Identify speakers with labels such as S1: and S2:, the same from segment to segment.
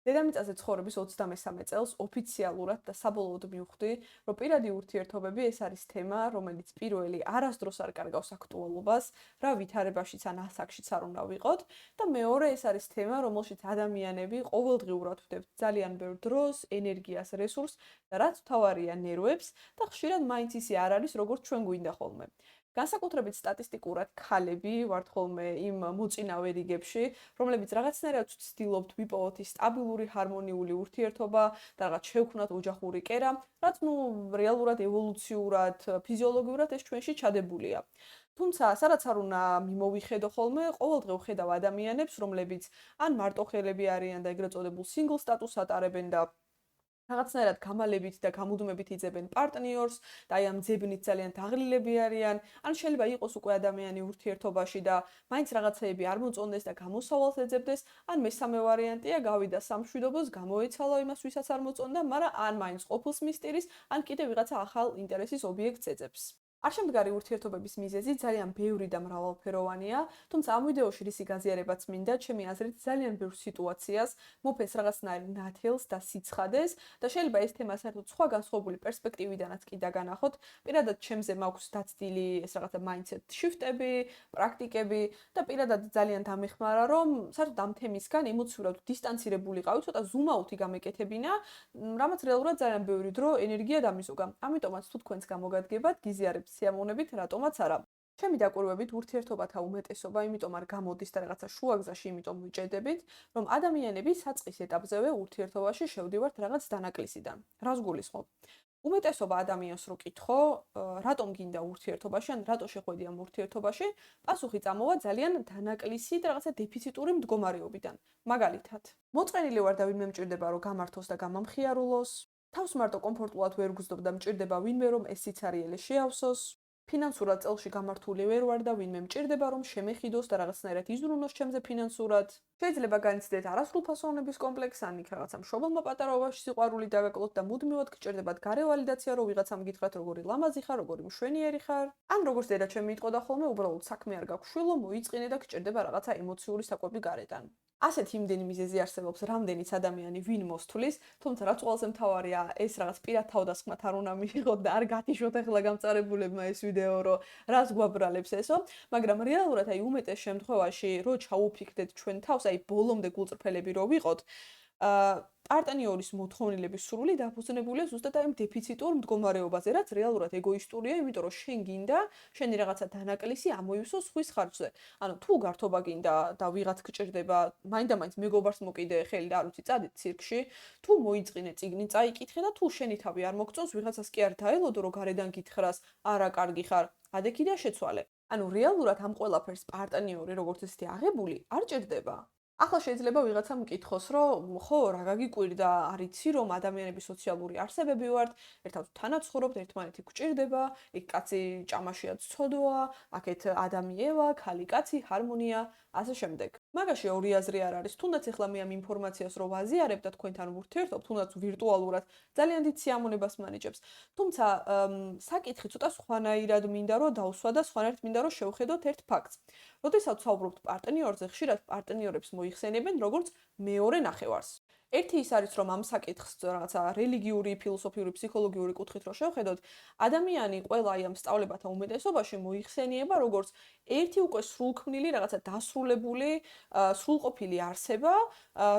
S1: დედამიწაზე ცხოვრების 23 წელს ოფიციალურად და საბოლოოდ მივხვდი, რომ პირადი ურთიერთობები ეს არის თემა, რომელიც პირველი არასდროს არ კარგავს აქტუალობას, რა ვითარებაშიც ან ასაკშიც არ უნდა ვიყოთ და მეორე ეს არის თემა, რომელშიც ადამიანები ყოველდღიურად ვდებთ ძალიან ბევრ დროს, ენერგიას, რესურსს და რაც მთავარია ნერვებს და ხშირად მაინც ისე არ არის, როგორც ჩვენ გვინდა ხოლმე. განსაკუთრებით სტატისტიკურად ქალები ვართ ხოლმე იმ მოწინავე რიგებში, რომლებიც რაღაცნაირად ვცდილობთ ვიპოვოთ ის სტაბილური ჰარმონიული ურთიერთობა და რაღაც შევქმნათ ოჯახური კერა, რაც რეალურად ევოლუციურად, ფიზიოლოგიურად ეს ჩვენში ჩადებულია. თუმცა, სადაც არ უნდა მიმოვიხედო ხოლმე, ყოველდღე ვხედავ ადამიანებს, რომლებიც ან მარტოხელები არიან და ეგრეთ წოდებულ სინგლ სტატუსს ატარებენ და რაღაცნაირად გამალებით და გამუდმებით იძებენ პარტნიორს და აი ამ ძებნით ძალიან დაღლილები არიან, ან შეიძლება იყოს უკვე ადამიანი ურთიერთობაში და მაინც რაღაცეები არ მოწონდეს და გამოსავალს ეძებდეს, ან მესამე ვარიანტია გავიდა სამშვიდობოს, გამოეცალა იმას, ვისაც არ მოწონდა, მაგრამ ან მაინც ყოფილს მისტირის, ან კიდე ვიღაცა ახალ ინტერესის ობიექტს ეძებს. არ შემდგარი ურთიერთობების მიზეზი ძალიან ბევრი და მრავალფეროვანია, თუმცა ამ ვიდეოში რისი გაზიარებაც მინდა, ჩემი აზრით ძალიან ბევრ სიტუაციას მოფეს რაღაცნაირ ნათელს და სიცხადეს და შეიძლება ეს თემა საერთოდ სხვა განსხვავებული პერსპექტივიდანაც კი დაგანახოთ. პირადად ჩემზე მაქვს დაცდილი ეს რაღაცა mindset shift-ები, პრაქტიკები და პირადად ძალიან დამეხმარა, რომ საერთოდ ამ თემისგან ემოციურად დისტანცირებულიყავი, ცოტა zoom-out-ი გამეკეთებინა, რამაც რეალურად ძალიან ბევრი დრო ენერგია დამიზოგა. ამიტომაც თუ თქვენს გამოგადგებათ, გიზიარებთ სიამოვნებით, რატომაც არა. ჩემი დაკვირვებით ურთიერთობათა უმეტესობა იმიტომ არ გამოდის და რაღაცა შუაგზაში იმიტომ ვიჭედებით, რომ ადამიანები საწყის ეტაპზევე ურთიერთობაში შევდივართ რაღაც დანაკლისიდან. რას გულისხმობ? უმეტესობა ადამიანს რო კითხო, რატომ გინდა ურთიერთობაში ან რატო შეხვედი ამ ურთიერთობაში, პასუხი წამოვა ძალიან დანაკლისი და რაღაცა დეფიციტური მდგომარეობიდან. მაგალითად, მოწყენილი ვარ და ვინმე მჭირდება რომ გამართოს და გამამხიარულოს, თავს მარტო კომფორტულად ვერ გგზნობ და მჭირდება ვინმე რომ ეს სიცარიელე შეავსოს, ფინანსურად წელში გამართული ვერ ვარ და ვინმე მჭირდება რომ შემეხიდოს და რაღაცნაირად იზრუნოს ჩემზე ფინანსურად. შეიძლება განიცდეთ არასრულფასოვნების კომპლექსი, ან იქ რაღაცა მშობელმა პატარაობაში სიყვარული დაგაკლოთ და მუდმივად გჭირდებათ გარე ვალიდაცია, რომ ვიღაცამ გითხრათ როგორი ლამაზი ხარ, როგორი მშვენიერი ხარ. ან როგორც დედა ჩემი იტყოდა ხოლმე, უბრალოდ საქმე არ გაქვს შვილო, მოიწყინე და გჭირდება რაღაცა ემოციური საკვები გარედან. ასეთ იმდენი მიზეზი არსებობს, რამდენიც ადამიანი ვინ მოსთვლის, თუმცა რაც ყველაზე მთავარია, ეს რაღაც პირად თავდასხმად არ უნდა მიიღოთ და არ გათიშოთ ახლა გამწარებულებმა ეს ვიდეო, რომ რას გვაბრალებს ესო, მაგრამ რეალურად აი უმეტეს შემთხვევაში, რო ჩაუფიქდეთ ჩვენ თავს, აი ბოლომდე გულწრფელები რო ვიყოთ, პარტნიორის მოთხოვნილების სრული დაფუძნებულია ზუსტად ამ დეფიციტურ მდგომარეობაზე, რაც რეალურად ეგოისტურია, იმიტომ რომ შენ გინდა, შენი რაღაცა დანაკლისი ამოივსო სხვის ხარჯზე. ანუ თუ გართობა გინდა და ვიღაც გჭირდება, მაინდა-მაინც მეგობარს მოკიდე ხელი და არ ვიცი, წადი ცირკში, თუ მოიწყინე წიგნი წაიკითხე და თუ შენი თავი არ მოგწონს, ვიღაცას კი არ დაელოდო, რომ გარედან გითხრას, არა კარგი ხარ, ადექი და შეცვალე. ანუ რეალურად ამ ყველაფერს პარტნიორი, როგორც ესეთი აღებული, არ ჭირდება. ახლა შეიძლება ვიღაცამ მკითხოს, რომ ხო, რა გაგიკვირდა, არიცი რომ ადამიანები სოციალური არსებები ვართ, ერთად თანაცხოვრობთ, ერთმანეთი გვჭირდება, იქ კაცი ჭამაშია ცოდოა, აქეთ ადამიანია, ქალი კაცი, ჰარმონია, ასე შემდეგ. მაგაში ორი აზრი არ არის, თუნდაც ახლა მე ამ ინფორმაციას რო ვაზიარებ და თქვენთან ვურთიერთობ, თუნდაც ვირტუალურად, ძალიან დიდ სიამოვნებას მანიჭებს. თუმცა საკითხი ცოტა სხვანაირად მინდა რომ დავსვა და სხვანაირად მინდა რომ შევხედოთ ერთ ფაქტს. როდესაც ვსაუბრობთ პარტნიორზე, ხშირად პარტნიორებს მოიხსენებენ როგორც მეორე ნახევარს. ერთი ის არის, რომ ამ საკითხს რაღაცა რელიგიური, ფილოსოფიური, ფსიქოლოგიური კუთხით რო შევხედოთ, ადამიანი ყველა აი ამ სწავლებათა უმეტესობაში მოიხსენიება როგორც ერთი უკვე სრულქმნილი, რაღაცა დასრულებული, სრულყოფილი არსება,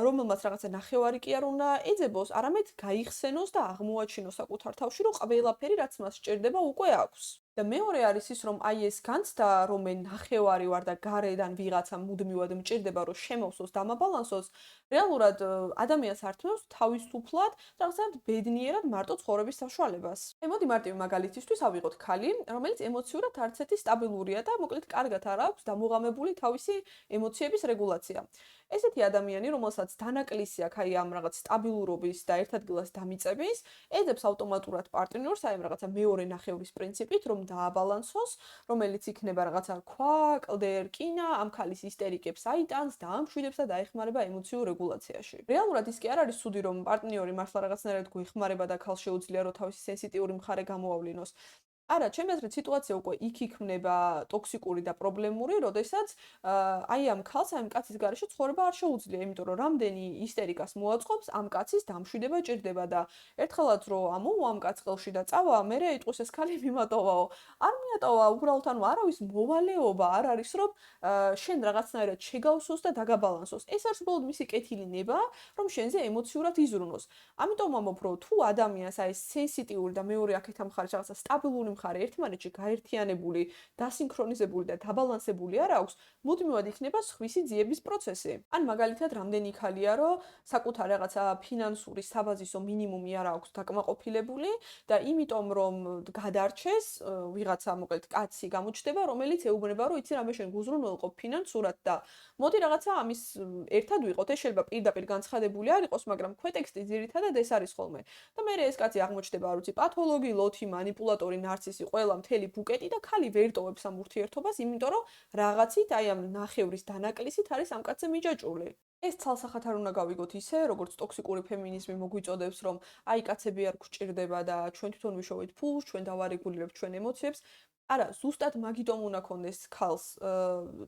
S1: რომელმაც რაღაცა ნახევარი კი არ უნდა ეძებოს, არამედ გაიხსენოს და აღმოაჩინოს საკუთარ თავში, რომ ყველაფერი, რაც მას სჭირდება, უკვე აქვს. და მეორე არის ის, რომ აი ეს განცდა, რომ მე ნახევარი ვარ და გარედან ვიღაცა მუდმივად მჭირდება, რომ შემოვსოს, დამაბალანსოს, რეალურად ადამიანს ართმევს თავისუფლად და რაღაცა ბედნიერად მარტო ცხოვრების საშუალებას. მოდი მარტივი მაგალითისთვის ავიღოთ ქალი, რომელიც ემოციურად არც ერთი სტაბილურია და მოკლედ კარგად არ აქვს დამოღამებული თავისი ემოციების რეგულაცია. ესეთი ადამიანი, რომელსაც დანაკლისი აქვს აი ამ რაღაც სტაბილურობის და ერთადგილას დამიწების, ეძებს ავტომატურად პარტნიორს აი ამ რაღაცა მეორე ნახევრის პრინციპით, რომ დააბალანსოს, რომელიც იქნება რაღაცა ქვა, კლდე, რკინა, ამ ქალის ისტერიკებს აიტანს, დაამშვიდებს და დაეხმარება ემოციურ რეგულაციაში. რეალურად ის კი არ არის ცუდი, რომ პარტნიორი მართლა რაღაცნაირად გვეხმარება და ქალს შეუძლია, რომ თავისი სენსიტიური მხარე გამოავლინოს. არა, ჩემი აზრით სიტუაცია უკვე იქ იქმნება ტოქსიკური და პრობლემური, როდესაც აი ამ ქალს, აი ამ კაცის გარეშე ცხოვრება არ შეუძლია, იმიტომ რომ რამდენი ისტერიკას მოაწყობს, ამ კაცის დამშვიდება ჭირდება და ერთხელაც რო ამოვა ამ კაც ხელში და წავა, მერე იტყვის ეს ქალი მიმატოვაო. არ მიატოვა, უბრალოდ ანუ არავის მოვალეობა არ არის, რომ შენ რაღაცნაირად შეგავსოს და დაგაბალანსოს. ეს არის უბრალოდ მისი კეთილი ნება, რომ შენზე ემოციურად იზრუნოს. ამიტომ ამბობ, რომ თუ ადამიანს აი სენსიტიური და მეორე აქეთ ამ ხარ რაღაცა სტაბილური მხარე ერთმანეთში გაერთიანებული, დასინქრონიზებული და დაბალანსებული არ აქვს, მუდმივად იქნება სხვისი ძიების პროცესი. ან მაგალითად, რამდენი ქალია, რომ საკუთარ რაღაცა ფინანსური საბაზისო მინიმუმი არ აქვს დაკმაყოფილებული და იმიტომ რომ გადარჩეს, ვიღაცა მოკლედ კაცი გამოჩნდება, რომელიც ეუბნება, რომ იცი რამე შენ გუზრუნველყოფ ფინანსურად და მოდი რაღაცა ამის ერთად ვიყოთ. ეს შეიძლება პირდაპირ განცხადებული არ იყოს, მაგრამ ქვეტექსტი ძირითადად ეს არის ხოლმე. და მე ეს კაცი აღმოჩნდება, არ ვიცი, პათოლოგი, ლოთი, манипуляტორი, ნარცისი, ყველა მთელი ბუკეტი და ქალი ვერ ტოვებს ამ ურთიერთობას, იმიტომ რომ რაღაცით აი ამ ნახევრის დანაკლისით არის ამ კაცზე მიჯაჭვული. ეს ცალსახად არ უნდა გავიგოთ ისე, როგორც ტოქსიკური ფემინიზმი მოგვიწოდებს, რომ აი კაცები არ გვჭირდება და ჩვენ თვითონ ვიშოვით ფულს, ჩვენ დავარეგულირებთ ჩვენ ემოციებს. არა, ზუსტად მაგიტომ უნდა კონდეს ქალს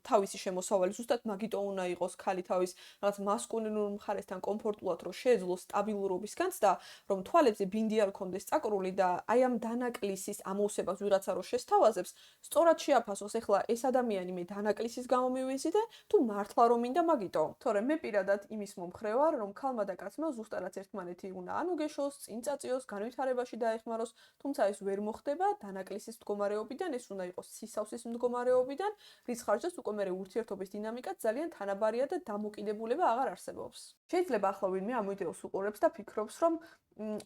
S1: თავისი შემოსავალი, ზუსტად მაგიტომ უნდა იყოს ქალი თავის რაღაც მასკულინურ მხარესთან კომფორტულად, რომ შეეძლოს სტაბილურობის განცდა, რომ თვალებზე ბინდი არ კონდეს წაკრული და აი ამ დანაკლისის ამოვსებას ვიღაცა რო შესთავაზებს, სწორად შეაფასოს ეხლა ეს ადამიანი მე დანაკლისის გამო მივიზიდე, თუ მართლა რომ მინდა მაგიტომ. თორემ მე პირადად იმის მომხრე ვარ, რომ ქალმა და კაცმა ზუსტადაც ერთმანეთი უნდა ანუ გეშოს, წინ წაწიოს, განვითარებაში დაეხმაროს, თუმცა ეს ვერ მოხდება დანაკლისის მდგომარეობიდან ეს უნდა იყოს სისავსის მდგომარეობიდან, რის ხარჯზეც უკვე მე ურთიერთობის დინამიკა ძალიან თანაბარია და დამოკიდებულება აღარ არსებობს. შეიძლება ახლა ვინმე ამ ვიდეოს უყურებს და ფიქრობს, რომ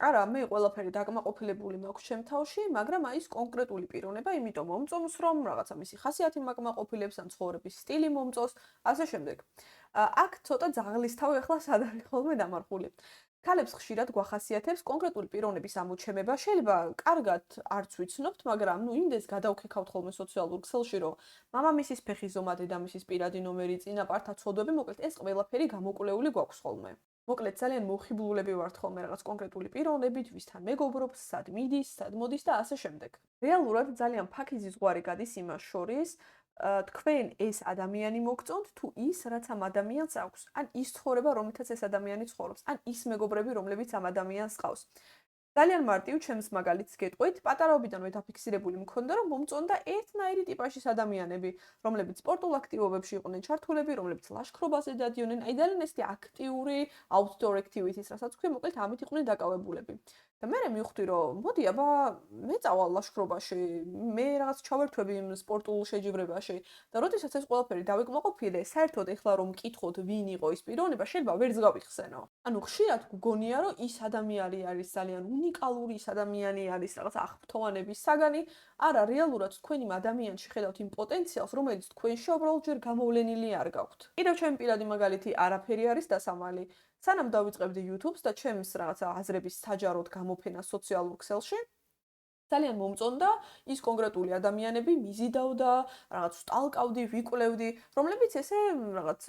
S1: არა, მე ყველაფერი დაკმაყოფილებული მაქვს ჩემ თავში, მაგრამ აი ეს კონკრეტული პიროვნება იმიტომ მომწონს, რომ რაღაცა მისი ხასიათი მაკმაყოფილებს, ან ცხოვრების სტილი მომწონს, ასე შემდეგ. აქ ცოტა ძაღლისთავი ახლა სად არის ხოლმე დამარხული. ქალებს ხშირად გვახასიათებს კონკრეტული პიროვნების ამოჩემება. შეიძლება კარგად არც ვიცნობთ, მაგრამ ნუ იმდეს გადავქეკავთ ხოლმე სოციალურ ქსელში, რომ მამამისის ფეხის ზომა, დედამისის პირადი ნომერი, წინაპართა ცოდვები, მოკლედ ეს ყველაფერი გამოკვლეული გვაქვს ხოლმე. მოკლედ ძალიან მოხიბლულები ვართ ხოლმე რაღაც კონკრეტული პიროვნებით, ვისთან მეგობრობს, სად მიდის, სად მოდის და ასე შემდეგ. რეალურად ძალიან ფაქიზი ზღვარი გადის იმას შორის, თქვენ ეს ადამიანი მოგწონთ თუ ის რაც ამ ადამიანს აქვს, ან ის ცხოვრება, რომლითაც ეს ადამიანი ცხოვრობს, ან ის მეგობრები, რომლებიც ამ ადამიანს ყავს. ძალიან მარტივ ჩემს მაგალითს გეტყვით, პატარაობიდანვე დაფიქსირებული მქონდა, რომ მომწონდა ერთნაირი ტიპაშის ადამიანები, რომლებიც სპორტულ აქტივობებში იყვნენ ჩართულები, რომლებიც ლაშქრობაზე დადიოდნენ, აი ძალიან ესეთი აქტიური outdoor activities, რასაც ქვია, მოკლედ ამით იყვნენ დაკავებულები. და მე მივხვდი, რომ მოდი, აბა, მე წავალ ლაშქრობაში, მე რაღაც ჩავერთვები იმ სპორტულ შეჯიბრებაში და როდესაც ეს ყველაფერი დავიკმაყოფილე, საერთოდ ეხლა რომ მკითხოთ, ვინ იყო ის პიროვნება, შეიძლება ვერც გავიხსენო. ანუ ხშირად გგონია, რომ ის ადამიანი არის ძალიან უნიკალური, ის ადამიანი არის რაღაც აღფრთოვანების საგანი. არა, რეალურად თქვენ იმ ადამიანში ხედავთ იმ პოტენციალს, რომელიც თქვენში უბრალოდ ჯერ გამოვლენილი არ გაქვთ. კიდევ ჩემი პირადი მაგალითი არაფერი არის დასამალი. სანამ დავიწყებდი YouTube-ს და ჩემს რაღაცა აზრების საჯაროდ გამოფენა სოციალურ ქსელში, ძალიან მომწონდა ის კონკრეტული ადამიანები, მიზიდავდა, რაღაც სტალკავდი, ვიკვლევდი, რომლებიც ესე რაღაც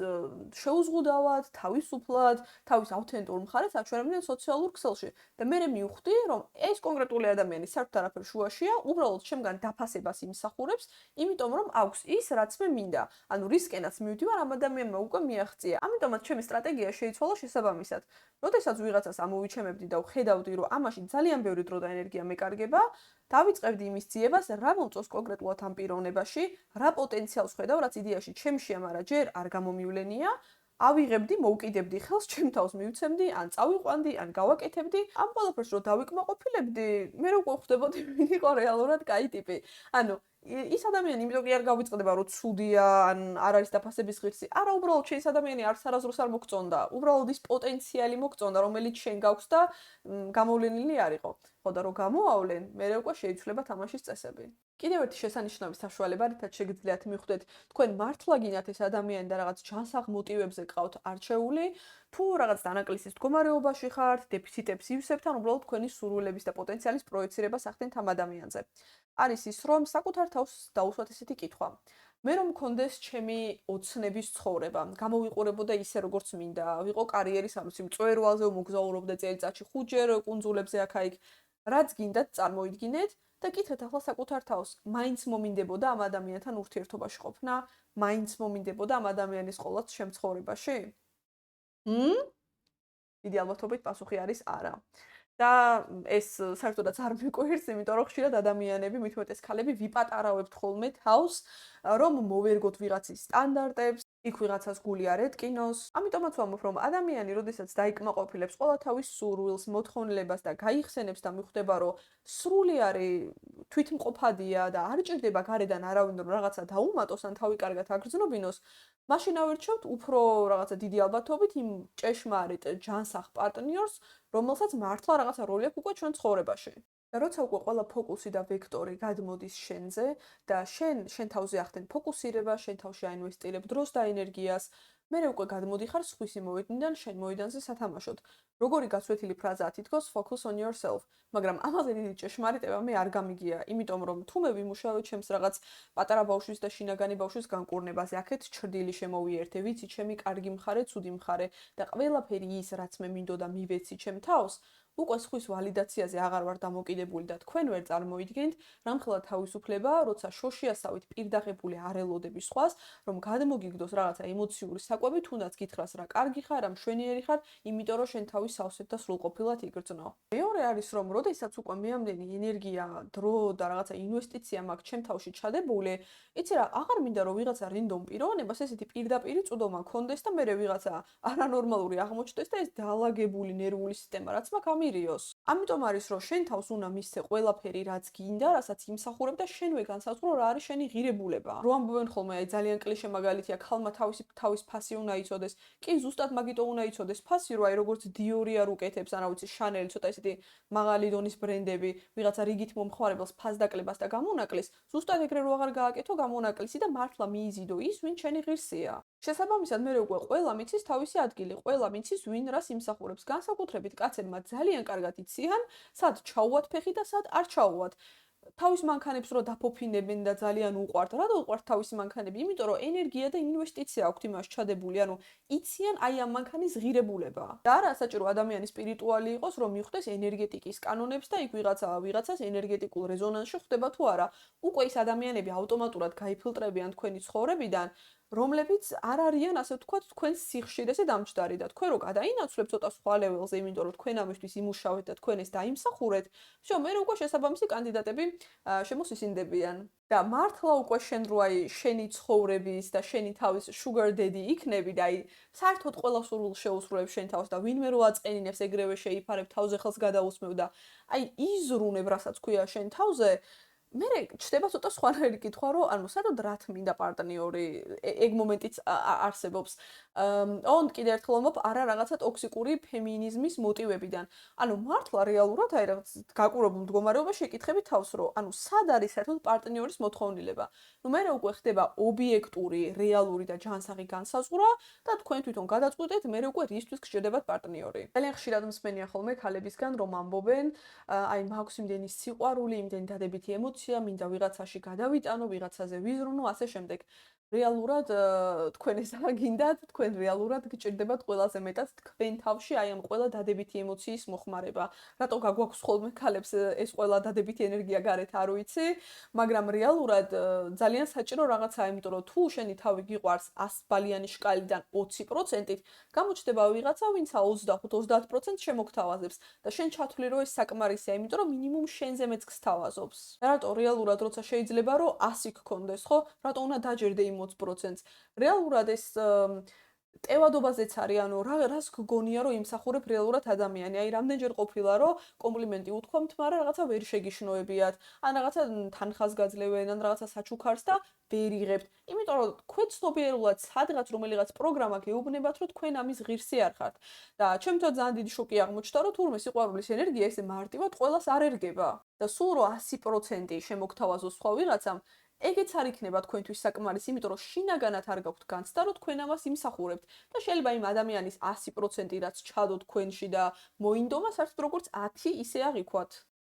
S1: შეუზღუდავად, თავისუფლად, თავის ავთენტურ მხარეს აჩვენებდნენ სოციალურ ქსელში. და მე მივხვდი, რომ ეს კონკრეტული ადამიანი საერთოდ არაფერ შუაშია, უბრალოდ ჩემგან დაფასებას იმსახურებს, იმიტომ რომ აქვს ის, რაც მე მინდა. ანუ რისკენაც მივდივარ, ამ ადამიანმა უკვე მიაღწია. ამიტომაც ჩემი სტრატეგია შეიცვალა შესაბამისად. როდესაც ვიღაცას ამოვიჩემებდი და ვხედავდი, რომ ამაში ძალიან ბევრი დრო და ენერგია მეკარგება, დავიწყებდი იმის ძიებას, რა მომწონს კონკრეტულად ამ პიროვნებაში, რა პოტენციალს ხედავ, რაც იდეაში ჩემშია, მაგრამ ჯერ არ გამომივლენია, ავიღებდი, მოვკიდებდი ხელს, ჩემ თავს მივცემდი, ან წავიყვანდი, ან გავაკეთებდი. ამ ყველაფერს რო დავიკმაყოფილებდი, მე რო ყვხვდებოდი, ვინ იყო რეალურად კაი ტიპი. ანუ ის ადამიანი იმიტომ კი არ გავიწყდება, რომ ცუდია, ან არ არის დაფასების ღირსი. არა, უბრალოდ შენ ეს ადამიანი არც არასდროს არ მოგწონდა. უბრალოდ ის პოტენციალი მოგწონდა, რომელიც შენ გაქვს და გამოვლენილი არ იყო. ხო და რო გამოავლენ, მერე უკვე შეიცვლება თამაშის წესები. კიდევ ერთი შესანიშნავი საშუალება, რითაც შეგიძლიათ მიხვდეთ, თქვენ მართლა გინათ ეს ადამიანი და რაღაც ჯანსაღ მოტივებზე ყავთ არჩეული, თუ რაღაც დანაკლისის მდგომარეობაში ხართ, დეფიციტებს ივსებთ, ან უბრალოდ თქვენი სურვილების და პოტენციალის პროექცირებას ახდენთ ამ ადამიანზე. არის ის, რომ საკუთარ თავს დაუსვათ ესეთი კითხვა. მე რომ მქონდეს ჩემი ოცნების ცხოვრება, გამოვიყურებოდა ისე როგორც მინდა, ვიყო კარიერის ამის მწვერვალზე, მოგზაურობდა წელიწადში 5 ჯერ კუნძულებზე აქა-იქ. რაც გინდათ წარმოიდგინეთ და კითხეთ ახლა საკუთარ თავს, მაინც მომინდებოდა ამ ადამიანთან ურთიერთობაში ყოფნა, მაინც მომინდებოდა ამ ადამიანის ყოლაც შენ ცხოვრებაში? დიდი ალბათობით პასუხი არის არა. და ეს საერთოდაც არ მიყვარს, იმიტომ რომ ხშირად ადამიანები, მით უმეტეს ქალები ვიპატარავებთ ხოლმე თავს, რომ მოვერგოთ ვიღაცის სტანდარტებს, იქ ვიღაცას გული არ ეტკინოს. ამიტომაც ვამბობ, რომ ადამიანი, როდესაც დაიკმაყოფილებს ყველა თავის სურვილს, მოთხოვნილებას და გაიხსენებს და მიხვდება, რომ სრულიარი თვითმყოფადია და არ ჭირდება გარედან არავინ, რომ რაღაცა დაუმატოს ან თავი კარგად აგრძნობინოს, მაშინ ავირჩევთ უფრო რაღაცა დიდი ალბათობით იმ ჭეშმარიტ ჯანსაღ პარტნიორს, რომელსაც მართლა რაღაცა როლი აქვს უკვე ჩვენ ცხოვრებაში. და როცა უკვე ყველა ფოკუსი და ვექტორი გადმოდის შენზე და შენ თავზე ახდენ ფოკუსირება, შენ თავში აინვესტირებ დროს და ენერგიას, მერე უკვე გადმოდიხარ სხვისი მოვიდნიდან შენ მოვიდანზე სათამაშოდ. როგორი გასვეთილი ფრაზაა თითქოს focus on yourself, მაგრამ ამაზე დიდი ჭეშმარიტება მე არ გამიგია, იმიტომ რომ თუ მე ვიმუშავე ჩემს რაღაც პატარა ბავშვის და შინაგანი ბავშვის განკურნებაზე, აქეთ ჩრდილი შემოვიერთე, ვიცი ჩემი კარგი მხარე, ცუდი მხარე და ყველაფერი ის, რაც მე მინდოდა მივეცი ჩემ თავს, უკვე სხვის ვალიდაციაზე აღარ ვარ დამოკიდებული და თქვენ ვერ წარმოიდგენთ, რამხელა თავისუფლება, როცა შოშიასავით პირდაღებული არ ელოდები სხვას, რომ გადმოგიგდოს რაღაცა ემოციური საკვები, თუნდაც გითხრას რა კარგი ხარ, რა მშვენიერი ხარ, იმიტომ რომ შენ თავის სავსებ და სრულყოფილად იგრძნო. მეორე არის, რომ როდესაც უკვე მე ამდენი ენერგია, დრო და რაღაცა ინვესტიცია მაქვს ჩემ თავში ჩადებული, იცი რა, აღარ მინდა რომ ვიღაცა რენდომ პიროვნებას ესეთი პირდაპირი წვდომა ქონდეს და მე ვიღაცა არანორმალური აღმოჩნდეს და ეს დაალაგებული ნერვული სისტემა რაც მაქვს ამირიოს. ამიტომ არის რომ შენ თავს უნდა მისცე ყველაფერი რაც გინდა, რასაც იმსახურებ და შენვე განსაზღვრო რა არის შენი ღირებულება. რო ამბობენ ხოლმე აი ძალიან კლიშე მაგალითია, ქალმა თავის ფასი უნდა იცოდეს. კი, ზუსტად მაგიტო უნდა იცოდეს ფასი, რომ აი როგორც დიორი არ უკეთებს, ან რა ვიცი, შანელი, ცოტა ესეთი მაღალი დონის ბრენდები, ვიღაცა რიგით მომხმარებელს ფასდაკლებას და გამონაკლის, ზუსტად ეგრე რო აღარ გააკეთო გამონაკლისი და მართლა მიიზიდო ის, ვინ შენი ღირსია. შესაბამისად, მე უკვე ყველა მიცის თავისი ადგილი, ყველა მიცის ვინ რას იმსახურებს. განსაკუთრებით კაცებმა ძალიან კარგად იციან, სად ჩაუვათ ფეხი და სად არ ჩაუვათ. თავის მანქანებს რო დაფოფინებენ და ძალიან უყვართ. რატო უყვართ თავისი მანქანები? იმიტომ რომ ენერგია და ინვესტიცია აქვთ იმას ჩადებული, ანუ იციან აი ამ მანქანის ღირებულება. და არა საჭირო ადამიანი სპირიტუალი იყოს, რომ მიხვდეს ენერგეტიკის კანონებს და იქ ვიღაცას ენერგეტიკულ რეზონანსში ხვდება თუ არა. უკვე ის ადამიანები ავტომატურად გაიფილტრებიან თქვენი ცხოვრებიდან, რომლებიც არ არიან, ასე ვთქვათ, თქვენს სიხშირეზე დამჯდარი და თქვენ რო გადაინაცვლებთ ცოტა სხვა ლეველზე, იმიტომ რომ თქვენ ამისთვის იმუშავეთ და თქვენ ეს დაიმსახურეთ, всё, მე უკვე შესაბამისი კანდიდატები შემოსისინდებიან. და მართლა უკვე შენ რო აი შენი ცხოვრების და შენი თავის sugar daddy იქნები და აი საერთოდ ყველა სურვილს შეუსრულებ შენ თავს და ვინმე რო აწენინებს ეგრევე შეიფარებ თავზე ხელს გადაусმევ და აი იზრუნებ რასაც ქვია შენ თავზე მე ჩდება ცოტა სხვანაირი კითხვა, რომ ანუ საერთოდ რა თმინდა პარტნიორი, ეგ მომენტიც არსებობს. ოღონდ კიდევ ერთხელ ვამბობ, არა რაღაცა ტოქსიკური ფემინიზმის მოტივებიდან. ანუ მართლა რეალურად აი რაღაც გაკვირვებულ მდგომარეობაში ეკითხები თავს, რომ ანუ სად არის საერთოდ პარტნიორის მოთხოვნილება. ნუ მე უკვე ხდება ობიექტური, რეალური და ჯანსაღი განსაზღვრა და თქვენ თვითონ გადაწყვეტეთ, მე უკვე რისთვის გჭირდებათ პარტნიორი. ძალიან ხშირად მსმენია ხოლმე ქალებისგან, რომ ამბობენ, აი მაქვს იმდენი სიყვარული, იმდენი დადებითი ემოცია, მინდა ვიღაცაში გადავიტანო, ვიღაცაზე ვიზრუნო, ასე შემდეგ. რეალურად თქვენ ეს აგინდათ, თქვენ რეალურად გჭირდებათ ყველაზე მეტად თქვენ თავში აი ამ ყველა დადებითი ემოციის მოხმარება. რატო გაგვაქვს ხოლმე ქალებს ეს ყველა დადებითი ენერგია გარეთ არ ვიცი, მაგრამ რეალურად ძალიან საჭირო რაღაცაა, იმიტომ რომ თუ შენი თავი გიყვარს 100 ბალიანი შკალიდან 20%-ით, გამოჩნდება ვიღაცა, ვინც 25-30% შემოგთავაზებს და შენ ჩათვლი რომ ეს საკმარისია, იმიტომ რომ მინიმუმ შენზე მეც გსთავაზობს. რატო რეალურად როცა შეიძლება რომ 100 გქონდეს, ხო? რატო უნდა დაჯერდე იმ 20%-ს? რეალურად ეს ტევადობაზეც არის, ანუ რას გგონია რომ იმსახურებ რეალურად ადამიანი. აი რამდენჯერ ყოფილა რომ კომპლიმენტი უთქვამთ, მაგრამ რაღაცა ვერ შეგიშნოებიათ, ან რაღაცა თანხას გაძლევენ, ან რაღაცა საჩუქარს და ვერ იღებთ. იმიტომ რომ თქვენ ცნობიერულად სადღაც რომელიღაც პროგრამა გეუბნებათ, რომ თქვენ ამის ღირსი არ ხართ. და ჩემთვის ძალიან დიდი შოკი აღმოჩნდა, რომ თურმე სიყვარულის ენერგია ესე მარტივად ყველას არ ერგება. და სულ რომ 100% შემოგთავაზოს სხვა ვიღაცამ, ეგეც არ იქნება თქვენთვის საკმარისი, იმიტომ რომ შინაგანად არ გაქვთ განცდა, რომ თქვენ ამას იმსახურებთ და შეიძლება იმ ადამიანის 100% რაც ჩადო თქვენში და მოინდომა, საერთოდ როგორც 10 ისე აღიქვათ.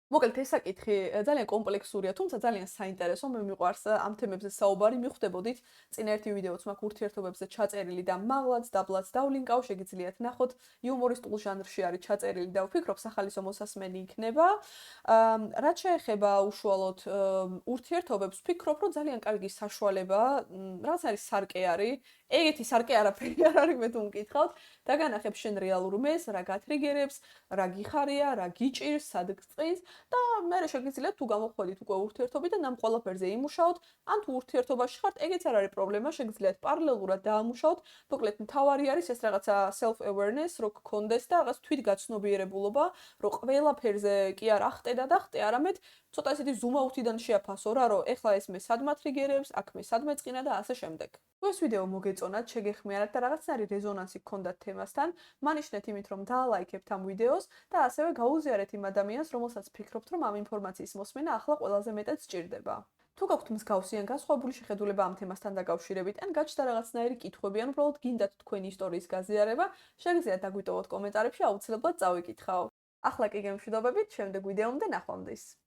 S1: მოკლედ ეს საკითხი ძალიან კომპლექსურია, თუმცა ძალიან საინტერესო. მე მიყვარს ამ თემებზე საუბარი. მიხვდებოდით, წინ ერთი ვიდეოც მაქვს ურთიერთობებზე ჩაწერილი და მაღლაც, დაბლაც დავლინკავ, შეგიძლიათ ნახოთ. იუმორისტულ ჟანრში არის ჩაწერილი და ვფიქრობ, სახალისო მოსასმენი იქნება. რაც შეეხება უშუალოდ ურთიერთობებს, ვფიქრობ, რომ ძალიან კარგი საშუალებაა, რაც არის სარკე არის. ეგეთი სარკე არაფერი არ არის, მე თუ მკითხავთ. დაგანახებ შენ რეალურ მეს, რა გათრიგერებს, რა გიხარია, რა გიჭირს, სად გწყის. და მე შეგიძლიათ თუ გამოხვედით უკვე ურთიერთობიდან ამ ყველაფერზე იმუშაოთ, ან თუ ურთიერთობაში ხართ, ეგეც არ არის პრობლემა, შეგიძლიათ პარალელურად დაამუშაოთ. მოკლედ, მთავარი არის ეს რაღაცა self awareness, რო გქონდეს და რაღაც თვითგაცნობიერებულობა, რო ყველაფერზე კი არ ახტე და დახტე, არამედ ცოტა ისეთი ზუმაუთიდან შეაფასო რა, რომ ეხლა ეს მე სადმა ტრიგერებს, აქ მე სადმე წინა და ასე შემდეგ. თუ ეს ვიდეო მოგეწონათ, შეგეხმიანათ და რაღაცნაირი რეზონანსი გქონდათ თემასთან, მანიშნეთ იმით, რომ დაალაიქებთ ამ ვიდეოს და ასევე გაუზიარეთ იმ ადამიანს, რომელსაც ფიქრობთ, რომ ამ ინფორმაციის მოსმენა ახლა ყველაზე მეტად სჭირდება. თუ გაქვთ მსგავსი ან განსხვავებული შეხედულება ამ თემასთან დაკავშირებით, ან გაჩნდა რაღაცნაირი კითხვები, ან უბრალოდ გინდათ თქვენი ისტორიის გაზიარება, შეგიძლიათ დაგვიტოვოთ კომენტარებში, აუცილებლად წავიკითხავ. ახლა კი გემშვიდობებით, შემდეგ ვიდეომდე ნახვამდის.